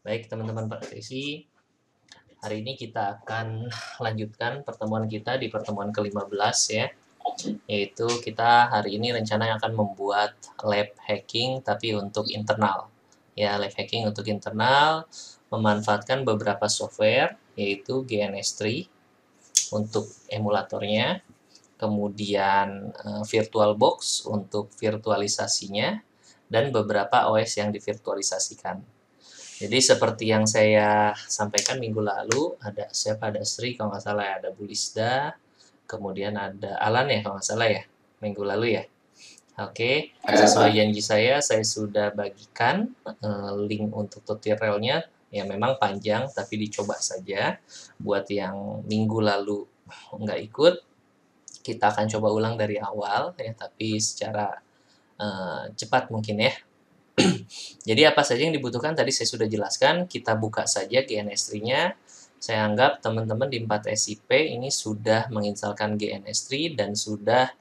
Baik teman-teman praktisi, hari ini kita akan lanjutkan pertemuan kita di pertemuan ke-15 ya. Yaitu kita hari ini rencananya akan membuat lab hacking tapi untuk internal. Ya, lab hacking untuk internal memanfaatkan beberapa software yaitu GNS3 untuk emulatornya, kemudian VirtualBox untuk virtualisasinya, dan beberapa OS yang divirtualisasikan. Jadi seperti yang saya sampaikan minggu lalu, ada siapa, ada Sri kalau nggak salah ya, ada Bulisda, kemudian ada Alan ya kalau nggak salah ya, minggu lalu ya. Oke, sesuai janji saya sudah bagikan link untuk tutorialnya. Ya memang panjang, tapi dicoba saja. Buat yang minggu lalu nggak ikut, kita akan coba ulang dari awal ya, tapi secara cepat mungkin ya. Jadi apa saja yang dibutuhkan tadi saya sudah jelaskan, kita buka saja GNS3-nya. Saya anggap teman-teman di 4 SIP ini sudah menginstalkan GNS3 dan sudah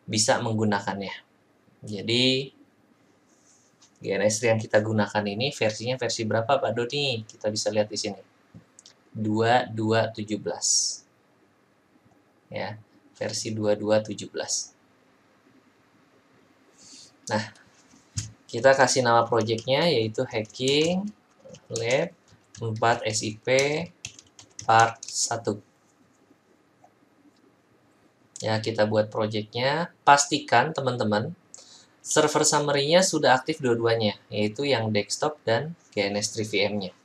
bisa menggunakannya. Jadi GNS3 yang kita gunakan ini versinya versi berapa Pak Doni? Kita bisa lihat di sini. 2217. Ya, versi 2217. Nah, kita kasih nama projectnya yaitu Hacking Lab 4 SIP Part 1. Ya, kita buat projectnya. Pastikan teman-teman server summary-nya sudah aktif dua-duanya, yaitu yang desktop dan GNS3 VM-nya.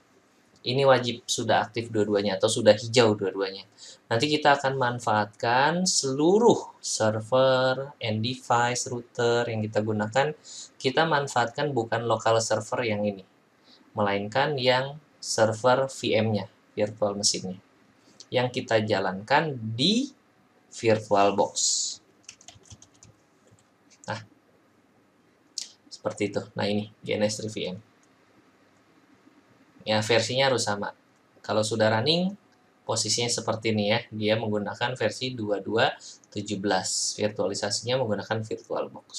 Ini wajib sudah aktif dua-duanya atau sudah hijau dua-duanya. Nanti kita akan manfaatkan seluruh server, end device, router yang kita gunakan. Kita manfaatkan bukan local server yang ini, melainkan yang server VM-nya, virtual machine-nya, yang kita jalankan di VirtualBox. Nah, seperti itu. Nah, ini GNS3 VM. Ya, versinya harus sama. Kalau sudah running, posisinya seperti ini ya. Dia menggunakan versi 2217. Virtualisasinya menggunakan VirtualBox.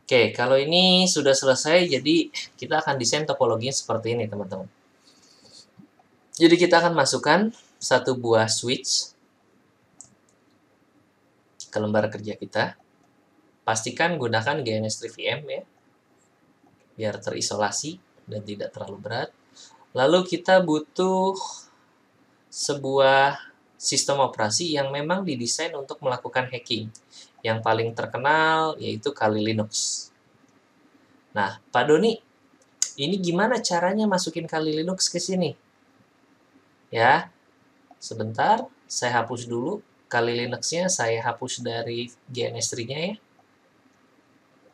Oke, kalau ini sudah selesai, jadi kita akan desain topologinya seperti ini, teman-teman. Jadi kita akan masukkan satu buah switch ke lembar kerja kita. Pastikan gunakan GNS3 VM ya, biar terisolasi dan tidak terlalu berat. Lalu kita butuh sebuah sistem operasi yang memang didesain untuk melakukan hacking. Yang paling terkenal yaitu Kali Linux. Nah, Pak Doni, ini gimana caranya masukin Kali Linux ke sini? Ya, sebentar, saya hapus dulu Kali Linux-nya, saya hapus dari GNS3-nya ya.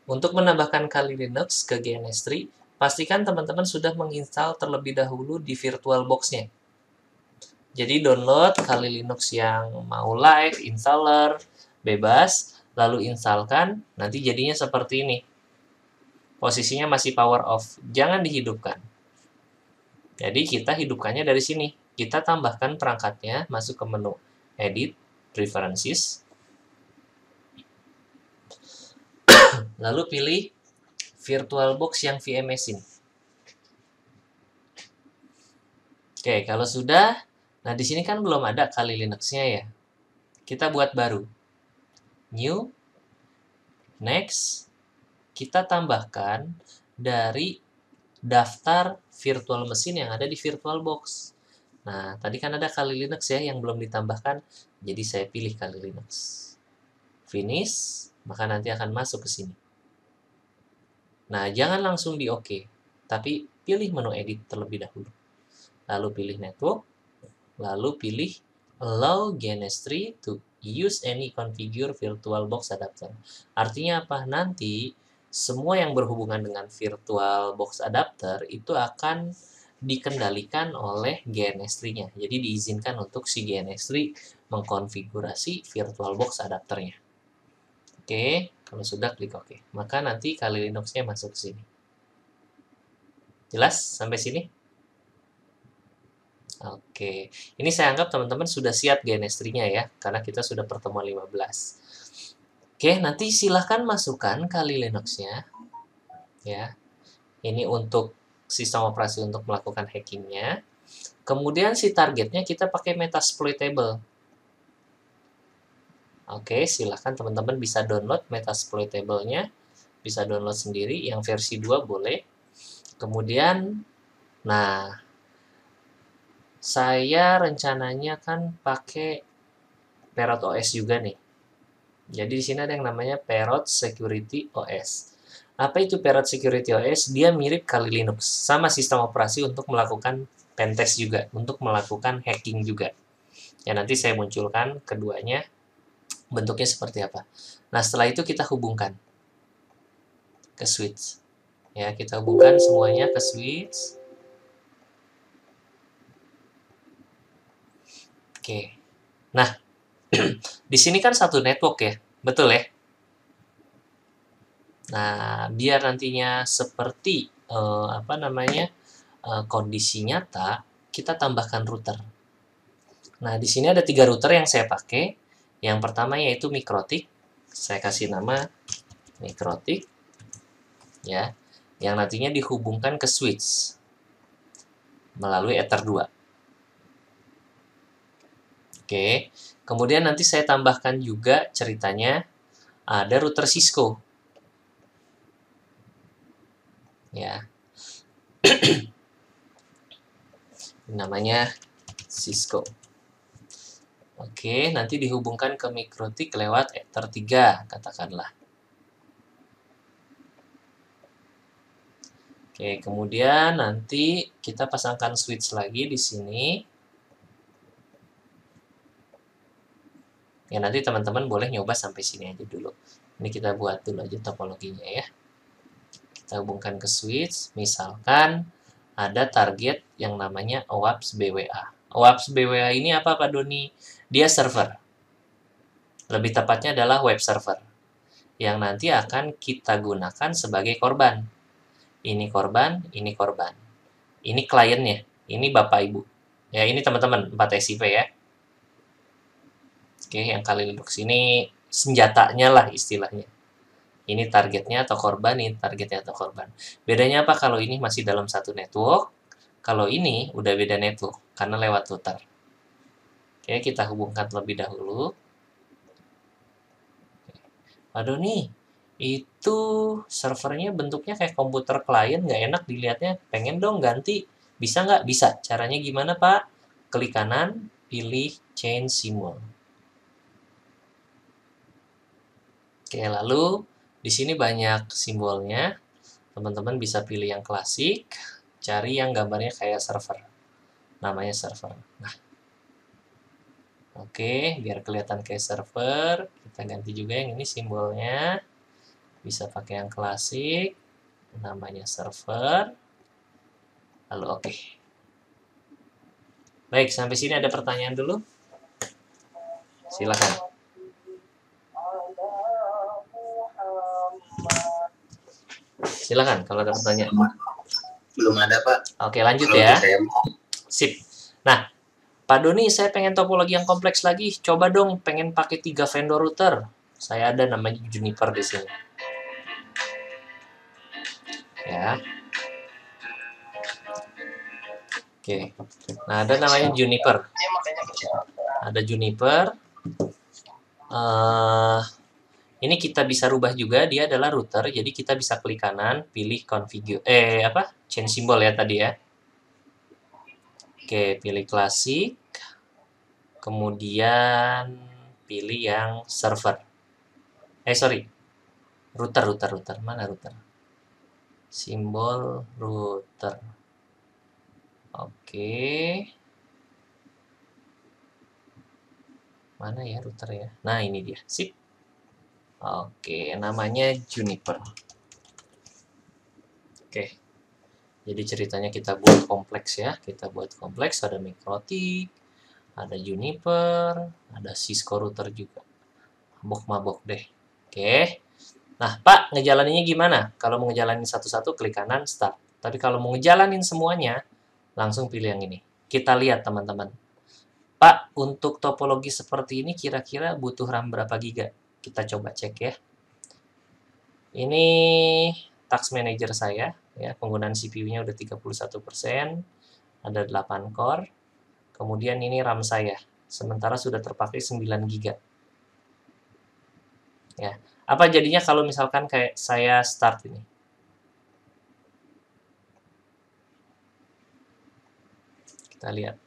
Untuk menambahkan Kali Linux ke GNS3, pastikan teman-teman sudah menginstal terlebih dahulu di VirtualBox-nya. Jadi download Kali Linux yang mau live, installer, bebas, lalu instalkan, nanti jadinya seperti ini. Posisinya masih power off, jangan dihidupkan. Jadi kita hidupkannya dari sini. Kita tambahkan perangkatnya, masuk ke menu Edit, Preferences, lalu pilih VirtualBox yang VMS ini. Oke, kalau sudah, nah di sini kan belum ada Kali Linux-nya ya. Kita buat baru. New, Next, kita tambahkan dari daftar virtual machine yang ada di VirtualBox. Nah, tadi kan ada Kali Linux ya yang belum ditambahkan, jadi saya pilih Kali Linux. Finish, maka nanti akan masuk ke sini. Nah, jangan langsung di OK, tapi pilih menu edit terlebih dahulu. Lalu pilih network, lalu pilih allow GNS3 to use any configure VirtualBox adapter. Artinya apa? Nanti semua yang berhubungan dengan VirtualBox adapter itu akan dikendalikan oleh GNS3-nya. Jadi diizinkan untuk si GNS3 mengkonfigurasi VirtualBox adapternya. Oke, kalau sudah klik OK. Maka nanti Kali Linux-nya masuk ke sini. Jelas sampai sini? Oke, ini saya anggap teman-teman sudah siap GNS3-nya ya, karena kita sudah pertemuan 15. Oke, nanti silahkan masukkan Kali Linux-nya. Ya, ini untuk sistem operasi untuk melakukan hackingnya. Kemudian si targetnya kita pakai Metasploitable. Oke, silahkan teman-teman bisa download Metasploitable-nya. Bisa download sendiri, yang versi 2 boleh. Kemudian, nah, saya rencananya kan pakai Parrot OS juga nih. Jadi di sini ada yang namanya Parrot Security OS. Apa itu Parrot Security OS? Dia mirip kali Linux, sama sistem operasi untuk melakukan pentest juga, untuk melakukan hacking juga. Ya nanti saya munculkan keduanya, bentuknya seperti apa. Nah setelah itu kita hubungkan ke switch. Ya kita hubungkan semuanya ke switch. Oke. Nah di sini kan satu network ya, betul ya? Nah, biar nantinya seperti kondisi nyata, kita tambahkan router. Nah, di sini ada 3 router yang saya pakai. Yang pertama yaitu Mikrotik. Saya kasih nama Mikrotik, ya, yang nantinya dihubungkan ke switch melalui Ether 2. Oke, kemudian nanti saya tambahkan juga ceritanya ada router Cisco. Ya. Namanya Cisco. Oke, nanti dihubungkan ke Mikrotik lewat Ether 3, katakanlah. Oke, kemudian nanti kita pasangkan switch lagi di sini. Ya, nanti teman-teman boleh nyoba sampai sini aja dulu. Ini kita buat dulu aja topologinya ya. Kita hubungkan ke switch, misalkan ada target yang namanya OWASP BWA. OWASP BWA ini apa Pak Doni? Dia server. Lebih tepatnya adalah web server. Yang nanti akan kita gunakan sebagai korban. Ini korban, ini korban. Ini kliennya, ini Bapak Ibu. Ya, ini teman-teman, 4 SIP ya. Oke, yang kali Linux ini senjatanya lah istilahnya. Ini targetnya atau korban, ini targetnya atau korban. Bedanya apa kalau ini masih dalam satu network, kalau ini udah beda network, karena lewat router. Oke, kita hubungkan terlebih dahulu. Aduh nih, itu servernya bentuknya kayak komputer klien, nggak enak dilihatnya, pengen dong ganti. Bisa nggak? Bisa. Caranya gimana Pak? Klik kanan, pilih Change Symbol. Oke, lalu di sini banyak simbolnya. Teman-teman bisa pilih yang klasik, cari yang gambarnya kayak server. Namanya server. Nah, oke, biar kelihatan kayak server, kita ganti juga yang ini simbolnya. Bisa pakai yang klasik, namanya server. Lalu oke. Baik, sampai sini ada pertanyaan dulu? Silakan. Silakan kalau ada pertanyaan. Belum ada, Pak. Oke, lanjut ya. Sip. Nah, Pak Doni, saya pengen topologi yang kompleks lagi. Coba dong, pengen pakai 3 vendor router. Saya ada namanya Juniper di sini. Ya. Oke. Nah, ada namanya Juniper. Ada Juniper. Ini kita bisa rubah juga, dia adalah router, jadi kita bisa klik kanan, pilih configure, change symbol ya tadi ya. Oke, pilih klasik, kemudian pilih yang server. Router, mana router? Simbol router. Oke. Mana ya router ya? Nah, ini dia, sip. Oke, namanya Juniper. Oke. Jadi ceritanya kita buat kompleks ya. Kita buat kompleks, ada Mikrotik, ada Juniper, ada Cisco router juga. Mabok-mabok deh. Oke. Nah, Pak, ngejalaninnya gimana? Kalau mau ngejalanin satu-satu, klik kanan, start. Tapi kalau mau ngejalanin semuanya, langsung pilih yang ini. Kita lihat, teman-teman. Pak, untuk topologi seperti ini kira-kira butuh RAM berapa giga? Kita coba cek ya. Ini task manager saya. ya, penggunaan CPU-nya udah 31%, ada 8 core. Kemudian ini RAM saya, sementara sudah terpakai 9 GB. Ya, apa jadinya kalau misalkan kayak saya start ini? Kita lihat.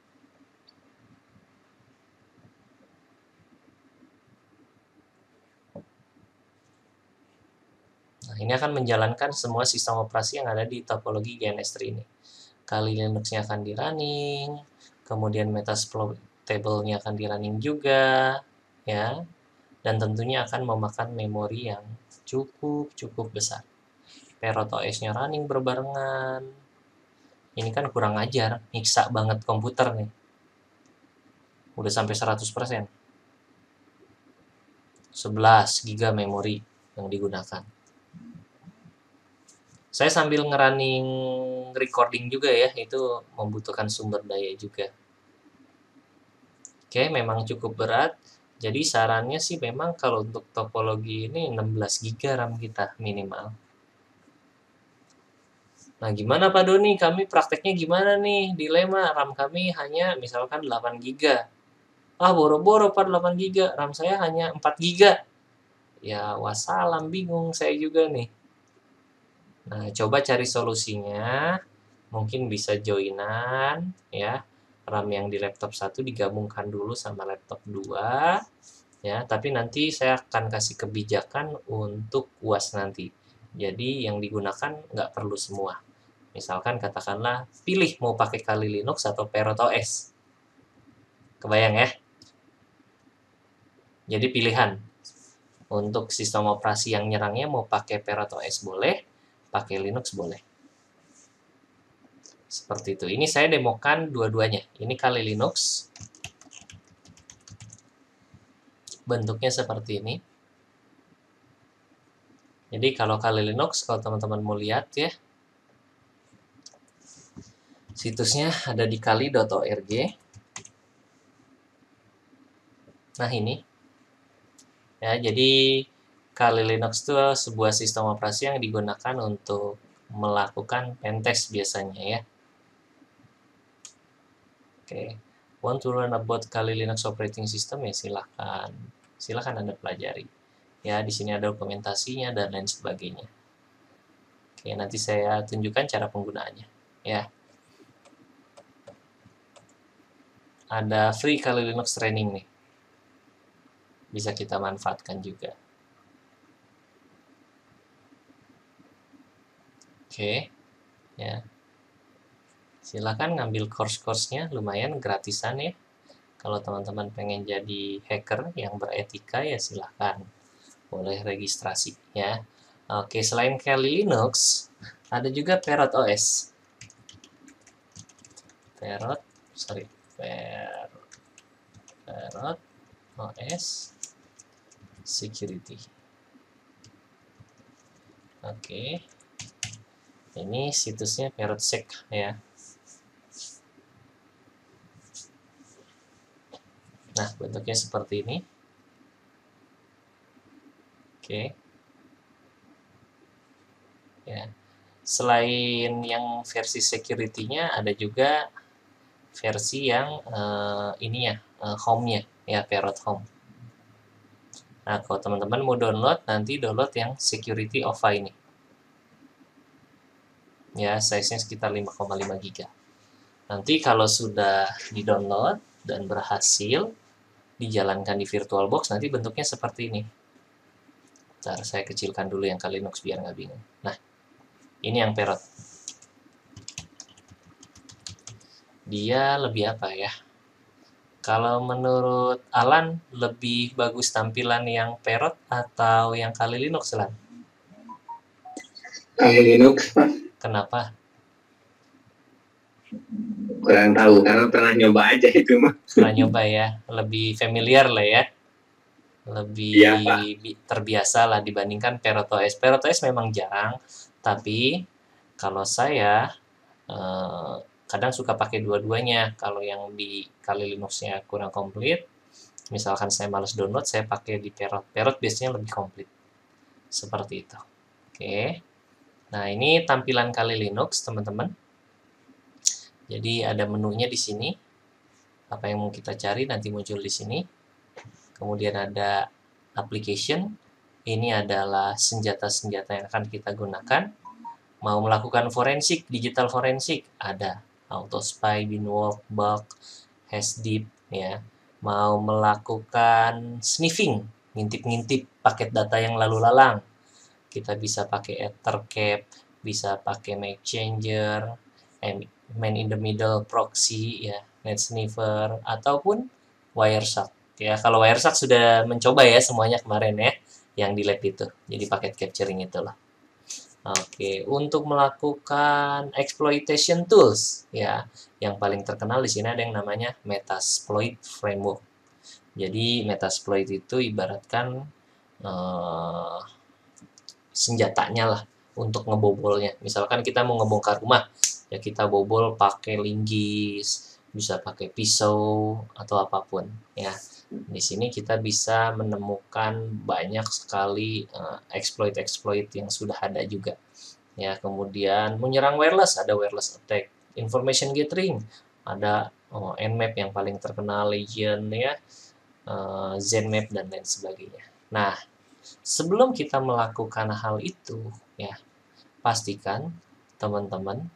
Nah, ini akan menjalankan semua sistem operasi yang ada di topologi GNS3 ini. Kali Linux-nya akan di running, kemudian Metasploit table-nya akan di running juga, ya, dan tentunya akan memakan memori yang cukup besar. Parrot OS-nya running berbarengan. Ini kan kurang ajar, nyiksa banget komputer nih. Udah sampai 100%. 11 GB memori yang digunakan. Saya sambil ngerunning recording juga ya, itu membutuhkan sumber daya juga. Oke, memang cukup berat. Jadi sarannya sih memang kalau untuk topologi ini 16 GB RAM kita minimal. Nah, gimana Pak Doni? Kami prakteknya gimana nih? Dilema, RAM kami hanya misalkan 8 GB. Ah, boro-boro Pak 8 GB, RAM saya hanya 4 GB. Ya, wassalam, bingung saya juga nih. Nah, coba cari solusinya. Mungkin bisa joinan, ya. RAM yang di laptop 1 digabungkan dulu sama laptop 2. Ya, tapi nanti saya akan kasih kebijakan untuk UAS nanti. Jadi yang digunakan nggak perlu semua. Misalkan katakanlah pilih mau pakai Kali Linux atau Parrot OS. Kebayang ya? Jadi pilihan. Untuk sistem operasi yang nyerangnya mau pakai Parrot OS boleh, pakai Linux boleh. Seperti itu. Ini saya demokan dua-duanya. Ini Kali Linux. Bentuknya seperti ini. Jadi kalau Kali Linux, kalau teman-teman mau lihat ya, situsnya ada di kali.org. Nah ini, ya jadi Kali Linux itu sebuah sistem operasi yang digunakan untuk melakukan pentest biasanya ya. Oke, want to learn about Kali Linux operating system ya silahkan Anda pelajari. Ya di sini ada dokumentasinya dan lain sebagainya. Oke, nanti saya tunjukkan cara penggunaannya. Ya, ada free Kali Linux training nih, bisa kita manfaatkan juga. Oke, ya. Silakan ngambil course-course-nya, lumayan gratisan ya. Kalau teman-teman pengen jadi hacker yang beretika ya silahkan. Boleh registrasi ya. Oke, selain Kali Linux, ada juga Parrot OS. Parrot OS Security. Oke. Ini situsnya ParrotSec ya. Nah, bentuknya seperti ini. Oke. Ya. Selain yang versi security-nya, ada juga versi yang home-nya, ya, Parrot Home. Nah, kalau teman-teman mau download, nanti download yang security OVA ini. Ya, size-nya sekitar 5,5 GB. Nanti kalau sudah di-download dan berhasil dijalankan di VirtualBox, nanti bentuknya seperti ini. Ntar saya kecilkan dulu yang Kali Linux biar nggak bingung. Nah, ini yang Parrot. Dia lebih apa ya? Kalau menurut Alan, lebih bagus tampilan yang Parrot atau yang Kali Linux, Alan? Kali Linux, Pak. Kenapa? Kurang tahu, karena pernah nyoba aja itu, mah. Pernah nyoba ya, lebih familiar lah ya. Lebih Iya, terbiasa lah dibandingkan Parrot OS. Parrot OS memang jarang, tapi kalau saya kadang suka pakai dua-duanya. Kalau yang di Kali Linux-nya kurang komplit, misalkan saya males download, saya pakai di Parrot. Parrot biasanya lebih komplit. Seperti itu. Oke. Nah, ini tampilan Kali Linux, teman-teman. Jadi ada menunya di sini. Apa yang mau kita cari nanti muncul di sini. Kemudian ada application. Ini adalah senjata-senjata yang akan kita gunakan. Mau melakukan forensik, digital forensik, ada Autospy, Binwalk, Bug, Hashdeep, ya. Mau melakukan sniffing, ngintip-ngintip paket data yang lalu lalang, kita bisa pakai Ethercap, bisa pakai MakeChanger, Man in the Middle Proxy, ya, NetSniffer, ataupun Wireshark. Ya, kalau Wireshark sudah mencoba ya semuanya kemarin ya, yang di lab itu. Jadi paket capturing itulah. Oke, untuk melakukan exploitation tools, ya, yang paling terkenal di sini ada yang namanya Metasploit Framework. Jadi Metasploit itu ibaratkan senjatanya lah untuk ngebobolnya. Misalkan kita mau ngebongkar rumah, ya kita bobol pakai linggis, bisa pakai pisau atau apapun, ya. Di sini kita bisa menemukan banyak sekali exploit-exploit yang sudah ada juga. Ya, kemudian menyerang wireless, ada wireless attack, information gathering, ada Nmap yang paling terkenal, Legion, ya, Zenmap dan lain sebagainya. Nah, sebelum kita melakukan hal itu, ya, pastikan teman-teman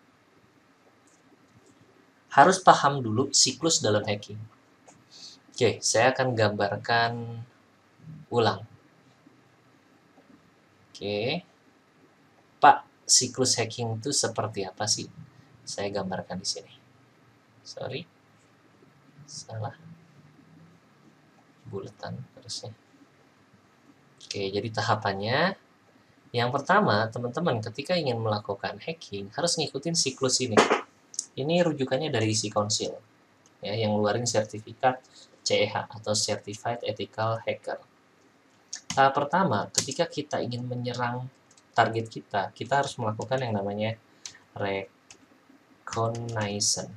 harus paham dulu siklus dalam hacking. Oke, saya akan gambarkan ulang. Oke, Pak, siklus hacking itu seperti apa sih? Saya gambarkan di sini. Sorry, salah. Buletan harusnya. Oke, jadi tahapannya, yang pertama, teman-teman ketika ingin melakukan hacking harus ngikutin siklus ini. Ini rujukannya dari isi konsil, ya, yang ngeluarin sertifikat CEH atau Certified Ethical Hacker. Tahap pertama, ketika kita ingin menyerang target kita, kita harus melakukan yang namanya reconnaissance.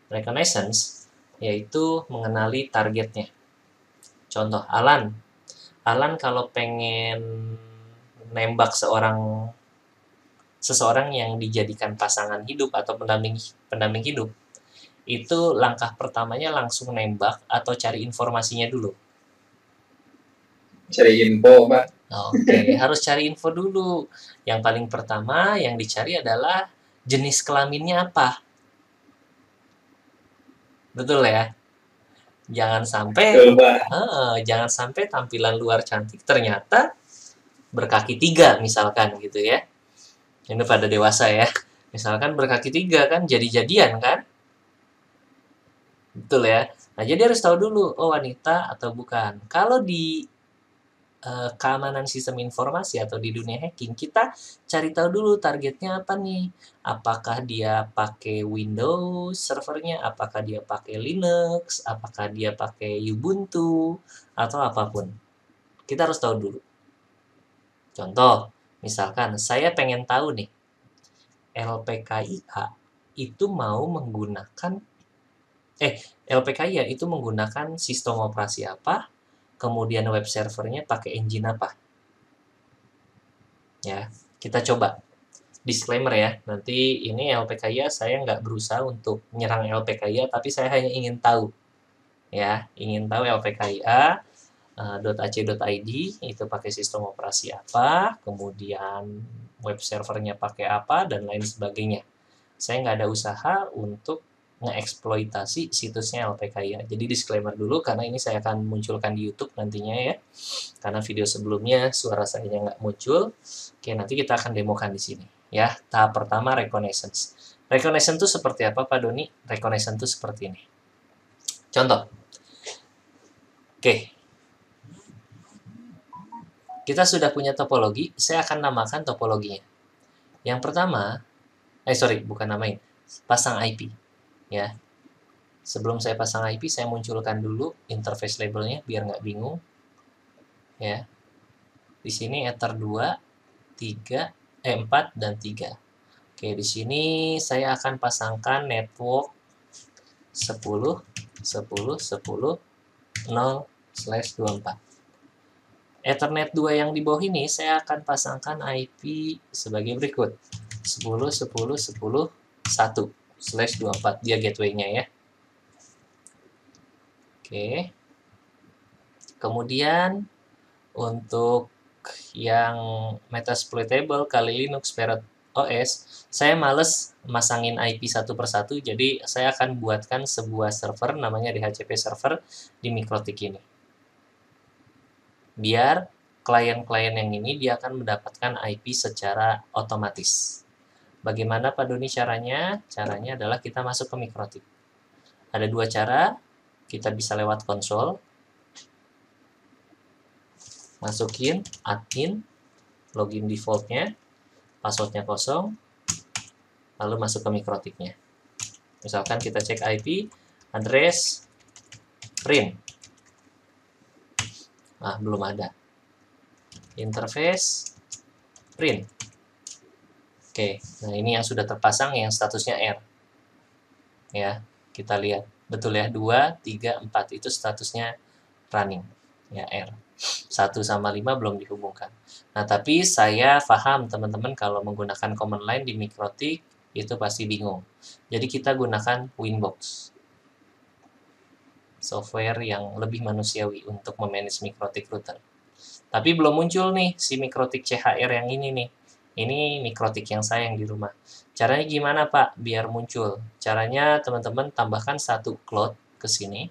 Reconnaissance yaitu mengenali targetnya. Contoh, Alan kalau pengen nembak seseorang yang dijadikan pasangan hidup atau pendamping hidup, itu langkah pertamanya langsung nembak atau cari informasinya dulu? Cari info, Pak. Oke, harus cari info dulu. Yang paling pertama yang dicari adalah jenis kelaminnya apa. Betul ya? Jangan sampai jangan sampai tampilan luar cantik ternyata berkaki 3 misalkan gitu ya. Ini pada dewasa ya. Misalkan berkaki 3 kan jadi-jadian kan? Betul ya. Nah, jadi harus tahu dulu, oh wanita atau bukan. Kalau di keamanan sistem informasi atau di dunia hacking, kita cari tahu dulu targetnya apa nih. Apakah dia pakai Windows servernya, apakah dia pakai Linux, apakah dia pakai Ubuntu, atau apapun. Kita harus tahu dulu. Contoh, misalkan saya pengen tahu nih, LPKIA itu mau menggunakan LPKIA itu menggunakan sistem operasi apa, kemudian web servernya pakai engine apa. Ya, kita coba. Disclaimer ya, nanti ini LPKIA saya nggak berusaha untuk menyerang LPKIA, tapi saya hanya ingin tahu. Ya, ingin tahu LPKIA .ac.id itu pakai sistem operasi apa, kemudian web servernya pakai apa, dan lain sebagainya. Saya nggak ada usaha untuk ngeeksploitasi situsnya LPKIA. Jadi disclaimer dulu karena ini saya akan munculkan di YouTube nantinya ya. Karena video sebelumnya suara saya nggak muncul. Oke, nanti kita akan demokan di sini. Ya, tahap pertama reconnaissance. Reconnaissance itu seperti apa, Pak Doni? Reconnaissance itu seperti ini. Contoh. Oke. Kita sudah punya topologi, saya akan namakan topologinya. Yang pertama, bukan namain, pasang IP. Ya. Sebelum saya pasang IP, saya munculkan dulu interface labelnya biar nggak bingung. Ya. Di sini ether 2, 3, 4 dan 3. Oke, di sini saya akan pasangkan network 10 10 10 0/24. Ethernet 2 yang di bawah ini saya akan pasangkan IP sebagai berikut. 10.10.10.1/24 dia gateway-nya ya. Oke. Kemudian untuk yang Metasploitable kali Linux Parrot OS, saya males masangin IP satu persatu, jadi saya akan buatkan sebuah server namanya DHCP server di Mikrotik ini. Biar klien-klien yang ini dia akan mendapatkan IP secara otomatis. Bagaimana Pak Doni caranya? Caranya adalah kita masuk ke Mikrotik. Ada dua cara, kita bisa lewat konsol, masukin admin, login defaultnya, passwordnya kosong, lalu masuk ke Mikrotiknya. Misalkan kita cek IP, address, print. Ah, belum ada. Interface, print. Oke, nah ini yang sudah terpasang yang statusnya R. Ya, kita lihat. Betul ya, 2, 3, 4 itu statusnya running. Ya, R. 1 sama 5 belum dihubungkan. Nah, tapi saya paham teman-teman kalau menggunakan command line di Mikrotik itu pasti bingung. Jadi kita gunakan Winbox. Software yang lebih manusiawi untuk memanage Mikrotik router. Tapi belum muncul nih si Mikrotik CHR yang ini nih. Ini Mikrotik yang saya yang di rumah. Caranya gimana Pak biar muncul? Caranya teman-teman tambahkan satu cloud ke sini.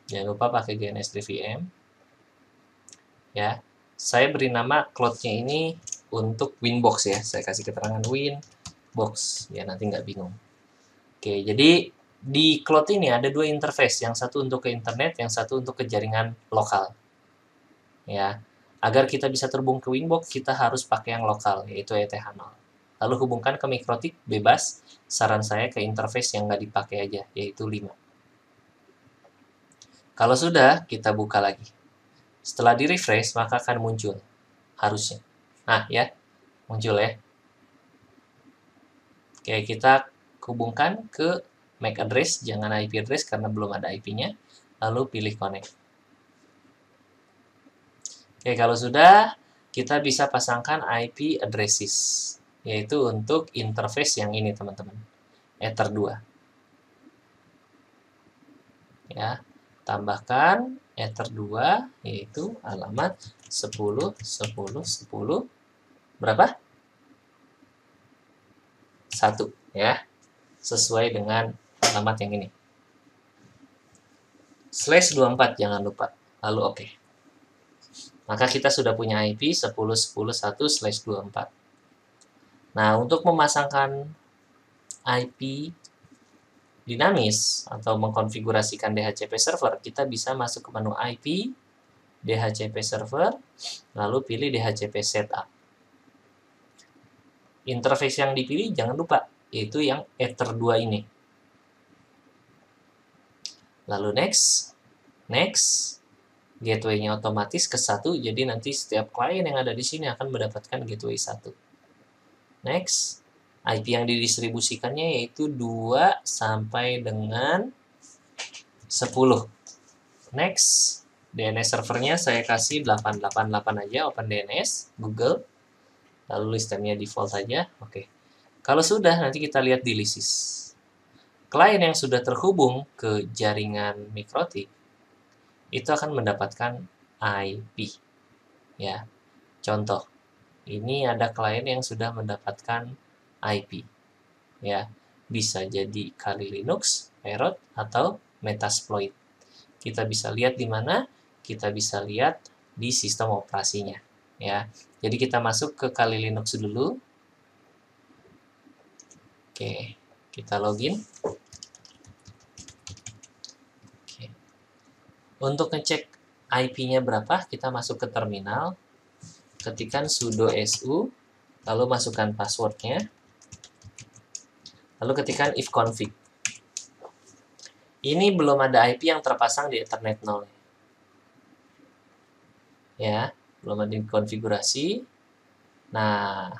Jangan lupa pakai GNS3VM. Ya, saya beri nama cloud-nya ini untuk Winbox ya. Saya kasih keterangan Winbox biar nanti nggak bingung. Oke, jadi di cloud ini ada dua interface, yang satu untuk ke internet, yang satu untuk ke jaringan lokal. Ya, agar kita bisa terhubung ke Winbox, kita harus pakai yang lokal, yaitu ETH0. Lalu hubungkan ke Mikrotik bebas, saran saya ke interface yang nggak dipakai aja, yaitu 5. Kalau sudah, kita buka lagi. Setelah di-refresh, maka akan muncul. Harusnya. Nah, ya. Muncul ya. Oke, kita hubungkan ke MAC address, jangan IP address karena belum ada IP-nya. Lalu pilih connect. Oke, kalau sudah, kita bisa pasangkan IP addresses, yaitu untuk interface yang ini, teman-teman. Ether 2. Ya, tambahkan Ether 2, yaitu alamat 10.10.10. Berapa? 1, ya. Sesuai dengan alamat yang ini. /24, jangan lupa. Lalu oke. Maka kita sudah punya IP 10.10.1/24. Nah, untuk memasangkan IP dinamis atau mengkonfigurasikan DHCP server, kita bisa masuk ke menu IP, DHCP server, lalu pilih DHCP setup. Interface yang dipilih jangan lupa, yaitu yang Ether 2 ini. Lalu next, gateway-nya otomatis ke 1, jadi nanti setiap klien yang ada di sini akan mendapatkan gateway 1. Next, IP yang didistribusikannya yaitu 2 sampai dengan 10. Next, DNS servernya saya kasih 888 aja, OpenDNS, Google. Lalu listemnya default aja, oke. Kalau sudah, nanti kita lihat di lisis. Klien yang sudah terhubung ke jaringan Mikrotik itu akan mendapatkan IP. Ya, contoh, ini ada klien yang sudah mendapatkan IP. Ya, bisa jadi kali Linux, Parrot, atau Metasploit. Kita bisa lihat di mana? Kita bisa lihat di sistem operasinya. Ya, jadi kita masuk ke kali Linux dulu. Oke, kita login. Untuk ngecek IP-nya berapa, kita masuk ke terminal, ketikkan sudo su, lalu masukkan passwordnya, lalu ketikkan ifconfig. Ini belum ada IP yang terpasang di Ethernet 0. Ya, belum ada konfigurasi. Nah,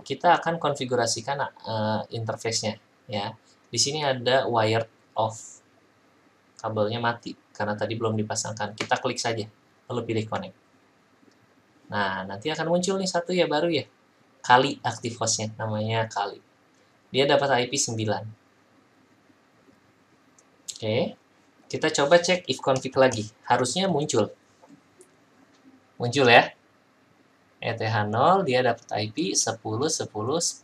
kita akan konfigurasikan interface-nya. Ya, di sini ada wired off, kabelnya mati karena tadi belum dipasangkan. Kita klik saja. lalu pilih connect. Nah, nanti akan muncul nih satu ya baru ya. Kali active hostnya, namanya Kali. Dia dapat IP 9. Oke, kita coba cek if config lagi. Harusnya muncul. Muncul ya. ETH0 dia dapat IP 10.10.10.9.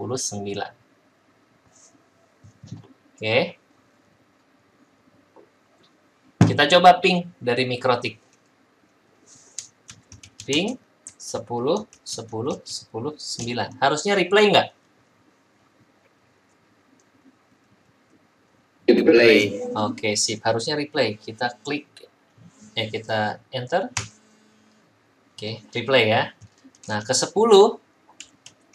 Oke. Kita coba ping dari Mikrotik. Ping 10.10.10.9. Harusnya replay nggak? Replay. Oke, sip. Harusnya replay. Kita klik, kita enter. Oke, replay ya. Nah, ke 10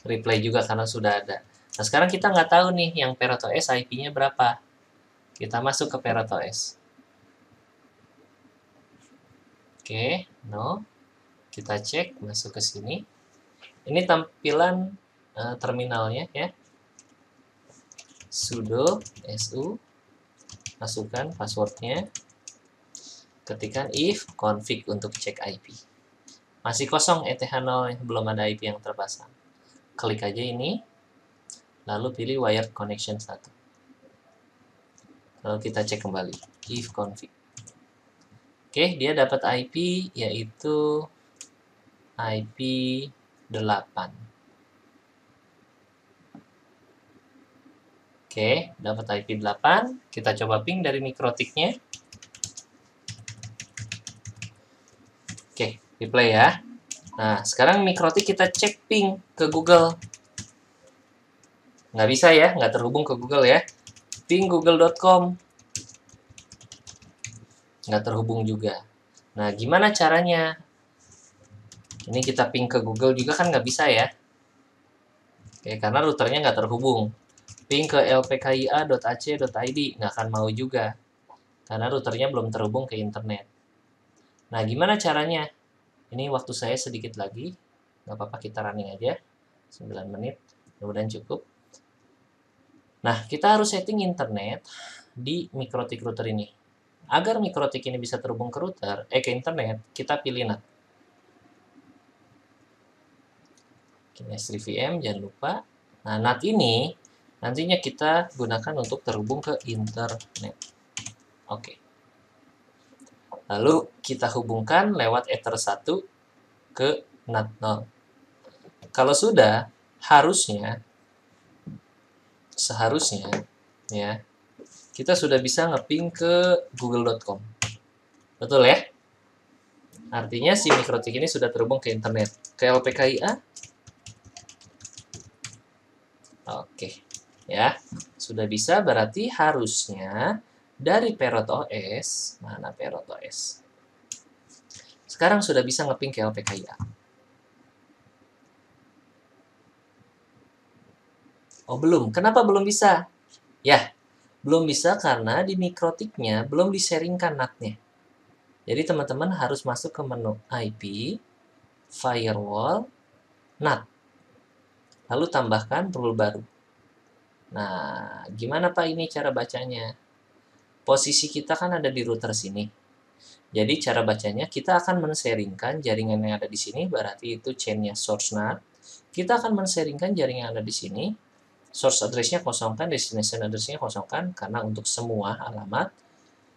replay juga karena sudah ada. Nah, sekarang kita nggak tahu nih yang PeroTOS IP-nya berapa. Kita masuk ke PeroTOS. Oke, no. Kita cek, masuk ke sini. Ini tampilan terminalnya ya. Sudo su, masukkan passwordnya. Ketikkan if config untuk cek IP. Masih kosong ETH0, belum ada IP yang terpasang. Klik aja ini, lalu pilih wired connection 1. Lalu kita cek kembali, if config. Oke, dia dapat IP yaitu IP 8. Oke, dapat IP 8. Kita coba ping dari Mikrotiknya. Oke, replay ya. Nah, sekarang Mikrotik kita cek ping ke Google. Nggak bisa ya, nggak terhubung ke Google ya. Ping google.com. Nggak terhubung juga. Nah, gimana caranya? Ini kita ping ke Google juga kan nggak bisa ya. Oke, karena routernya nggak terhubung. Ping ke lpkia.ac.id nggak akan mau juga. Karena routernya belum terhubung ke internet. Nah, gimana caranya? Ini waktu saya sedikit lagi. Nggak apa-apa, kita running aja. 9 menit. Mudah-mudahan cukup. Nah, kita harus setting internet di Mikrotik router ini. Agar Mikrotik ini bisa terhubung ke router, ke internet, kita pilih NAT. Kinestri VM, jangan lupa. Nah, NAT ini nantinya kita gunakan untuk terhubung ke internet. Oke. Lalu kita hubungkan lewat Ether 1 ke NAT 0. Kalau sudah, seharusnya ya, kita sudah bisa ngeping ke google.com. Betul ya? Artinya si Mikrotik ini sudah terhubung ke internet. Ke LPKIA. Oke. Ya, sudah bisa, berarti harusnya dari PeroTOS, mana PeroTOS? Sekarang sudah bisa ngeping ke LPKIA. Oh, belum. Kenapa belum bisa? Ya, belum bisa karena di Mikrotiknya belum di-sharingkan NAT-nya. Jadi teman-teman harus masuk ke menu IP, Firewall, NAT. Lalu tambahkan rule baru. Nah, gimana Pak ini cara bacanya? Posisi kita kan ada di router sini. Jadi cara bacanya kita akan men-sharingkan jaringan yang ada di sini, berarti itu chain-nya source NAT. Kita akan men-sharingkan jaringan yang ada di sini. Source address-nya kosongkan, destination address-nya kosongkan, karena untuk semua alamat,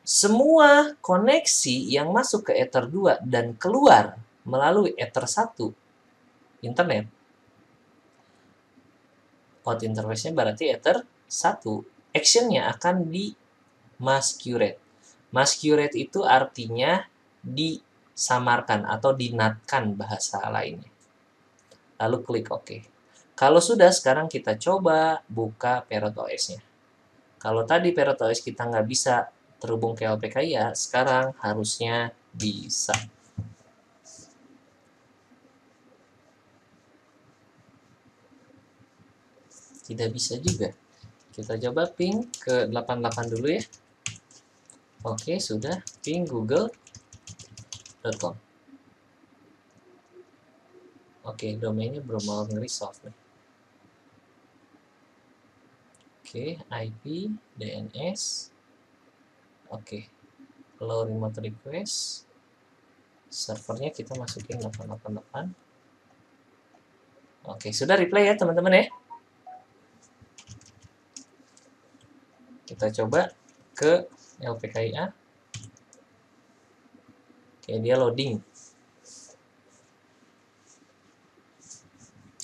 semua koneksi yang masuk ke Ether 2 dan keluar melalui Ether 1 internet, out interface-nya berarti Ether 1, action-nya akan di masquerade. Masquerade itu artinya disamarkan atau dinatkan bahasa lainnya. Lalu klik OK. Kalau sudah, sekarang kita coba buka PeroTOS-nya. Kalau tadi PeroTOS kita nggak bisa terhubung ke LPKIA, sekarang harusnya bisa. Tidak bisa juga. Kita coba ping ke 88 dulu ya. Oke, sudah. Ping google.com. Oke, domainnya belum mau nge-resolve nih. Oke, IP, DNS. Oke, allow remote request. Servernya kita masukin 888. Oke, sudah replay ya teman-teman ya. Kita coba ke LPKIA. Oke, dia loading.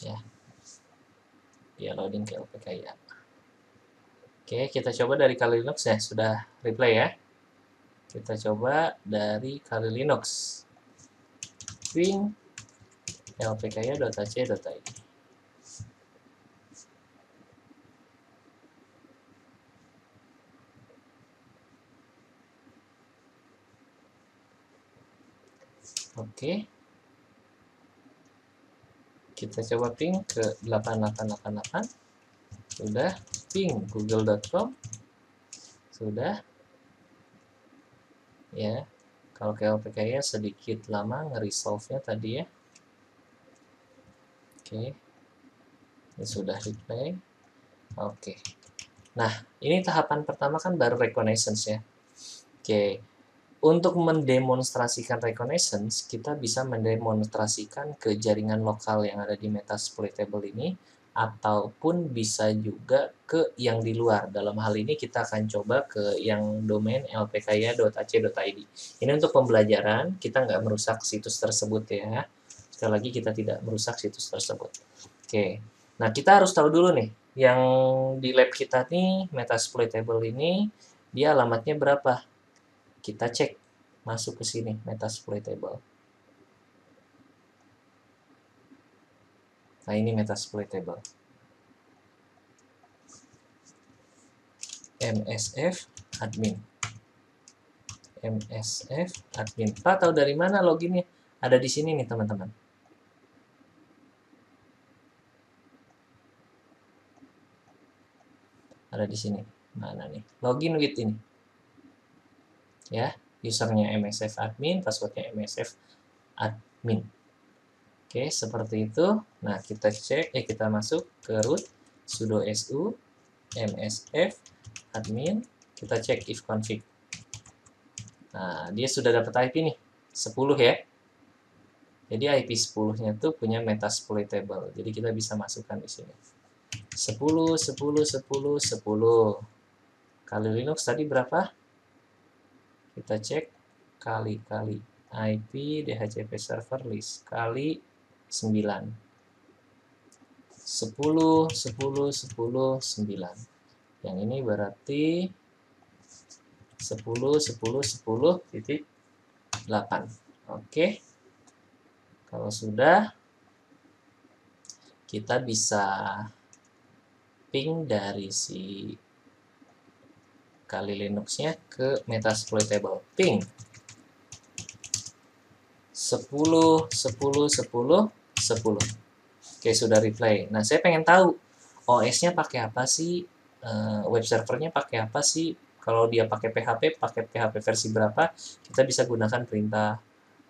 Ya. Dia loading ke LPKIA. Oke, kita coba dari Kali Linux ya, sudah replay ya. Kita coba dari Kali Linux. Ping lpkia.ac.id. Oke. Kita coba ping ke 8888. Sudah. Ping google.com. Sudah. Ya. Kalau ke LPKIA sedikit lama nge-resolve-nya tadi ya. Oke. Ini sudah replay. Oke. Nah, ini tahapan pertama kan baru reconnaissance ya. Oke. Untuk mendemonstrasikan reconnaissance, kita bisa mendemonstrasikan ke jaringan lokal yang ada di Metasploitable ini, ataupun bisa juga ke yang di luar. Dalam hal ini kita akan coba ke yang domain lpkia.ac.id. Ini untuk pembelajaran, kita nggak merusak situs tersebut ya. Sekali lagi kita tidak merusak situs tersebut. Oke, nah kita harus tahu dulu nih, yang di lab kita nih, Metasploitable ini, dia alamatnya berapa? Kita cek, masuk ke sini, Metasploitable. Nah, ini Metasploitable. MSF admin. MSF admin. Pak tahu dari mana loginnya? Ada di sini nih, teman-teman. Ada di sini. Mana nih? Login with ini. Ya, usernya MSF admin, passwordnya MSF admin. Oke, seperti itu. Nah, kita cek, kita masuk ke root sudo su msf admin, kita cek if config. Nah, dia sudah dapat IP nih, 10 ya. Jadi IP 10-nya tuh punya Metasploitable. Jadi kita bisa masukkan di sini. 10 10 10 10. Kali Linux tadi berapa? Kita cek kali IP DHCP server list kali 9. 10 10 10 9. Yang ini berarti 10 10 10 titik 8. Oke. Kalau sudah, kita bisa ping dari si Kali Linux-nya ke Metasploitable. Ping 10 10 10 10. Oke, sudah replay. Nah, saya pengen tahu OS-nya pakai apa sih? Web servernya pakai apa sih? Kalau dia pakai PHP versi berapa? Kita bisa gunakan perintah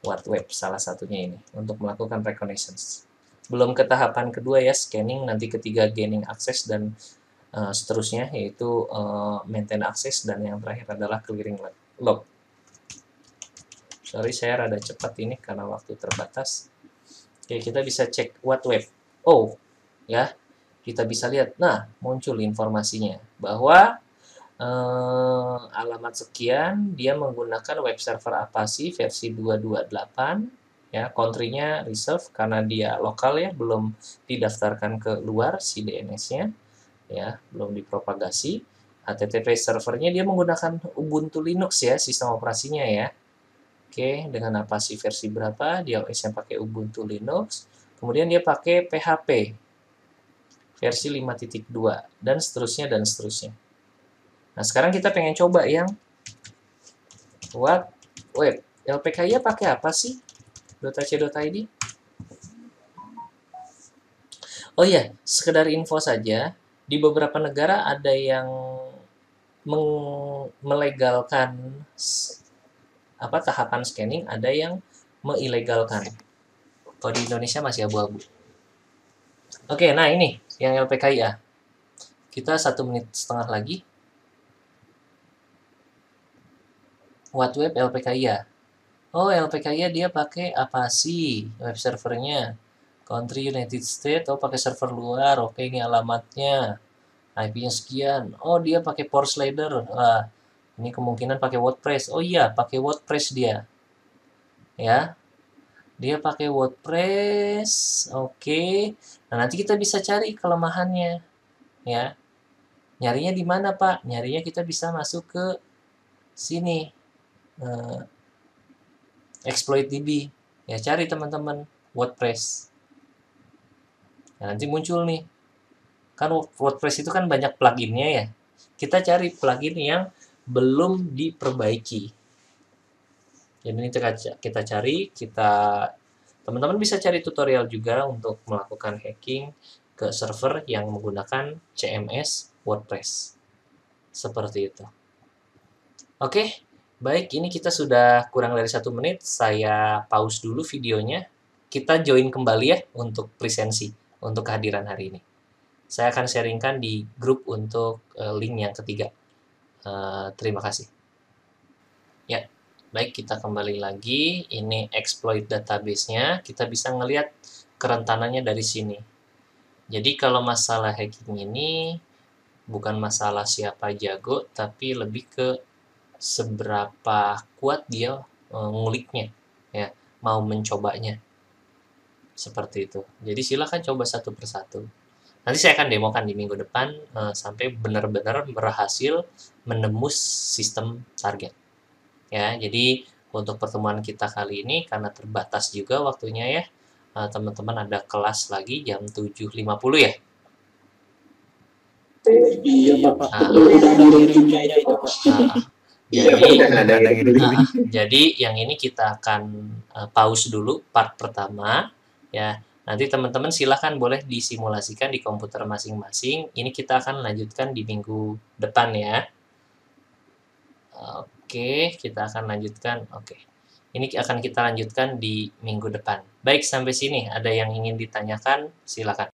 web salah satunya ini untuk melakukan reconnaissance. Belum ke tahapan kedua ya, scanning, nanti ketiga gaining access dan seterusnya, yaitu maintain access, dan yang terakhir adalah clearing log. Sorry, saya rada cepat ini karena waktu terbatas. Oke, kita bisa cek what web. Oh, ya, kita bisa lihat. Nah, muncul informasinya bahwa alamat sekian dia menggunakan web server apa sih, versi 228. Ya, country-nya reserve karena dia lokal ya, belum didaftarkan ke luar si DNS-nya. Ya, belum dipropagasi. HTTP servernya dia menggunakan Ubuntu Linux ya, sistem operasinya ya. Oke, dengan apa sih versi berapa? Dia OS yang pakai Ubuntu Linux. Kemudian dia pakai PHP versi 5.2 dan seterusnya dan seterusnya. Nah, sekarang kita pengen coba yang what web. LPKIA pakai apa sih? .ac.id. Oh iya, sekedar info saja. Di beberapa negara ada yang melegalkan tahapan scanning, ada yang mengilegalkan. Kalau di Indonesia masih abu-abu. Oke, nah ini yang LPKIA. Kita 1 menit setengah lagi. What web LPKIA. Oh, LPKI dia pakai apa sih web servernya? Country United States, oh pakai server luar. Oke, ini alamatnya. IP-nya sekian. Oh, dia pakai Port Slider. Wah, ini kemungkinan pakai WordPress. Oh iya, pakai WordPress dia. Ya, dia pakai WordPress. Oke. Nah, nanti kita bisa cari kelemahannya, ya. Nyarinya di mana, Pak? Nyarinya kita bisa masuk ke sini. Eh, Exploit DB. Ya, cari teman-teman WordPress. Nah, nanti muncul nih. Kan WordPress itu kan banyak pluginnya ya. Kita cari plugin yang belum diperbaiki. Jadi ini kita cari, teman-teman bisa cari tutorial juga untuk melakukan hacking ke server yang menggunakan CMS WordPress. Seperti itu. Oke, baik, ini kita sudah kurang dari 1 menit. Saya pause dulu videonya. Kita join kembali ya untuk presensi, untuk kehadiran hari ini. Saya akan sharingkan di grup untuk link yang ketiga. Terima kasih. Ya, baik, kita kembali lagi. Ini exploit database-nya. Kita bisa ngelihat kerentanannya dari sini. Jadi kalau masalah hacking ini bukan masalah siapa jago, tapi lebih ke seberapa kuat dia nguliknya, ya, mau mencobanya. Seperti itu. Jadi silakan coba satu persatu. Nanti saya akan demokan di minggu depan sampai benar-benar berhasil menembus sistem target. Ya, jadi untuk pertemuan kita kali ini karena terbatas juga waktunya ya, teman-teman ada kelas lagi jam 7.50 ya. Iya Pak. Nah, Udah ada reviewnya itu Pak. Jadi yang ini kita akan pause dulu part pertama ya. Nanti teman-teman silahkan boleh disimulasikan di komputer masing-masing. Ini kita akan lanjutkan di minggu depan ya. Oke, kita akan lanjutkan. Oke. Ini akan kita lanjutkan di minggu depan. Baik, sampai sini ada yang ingin ditanyakan, silakan.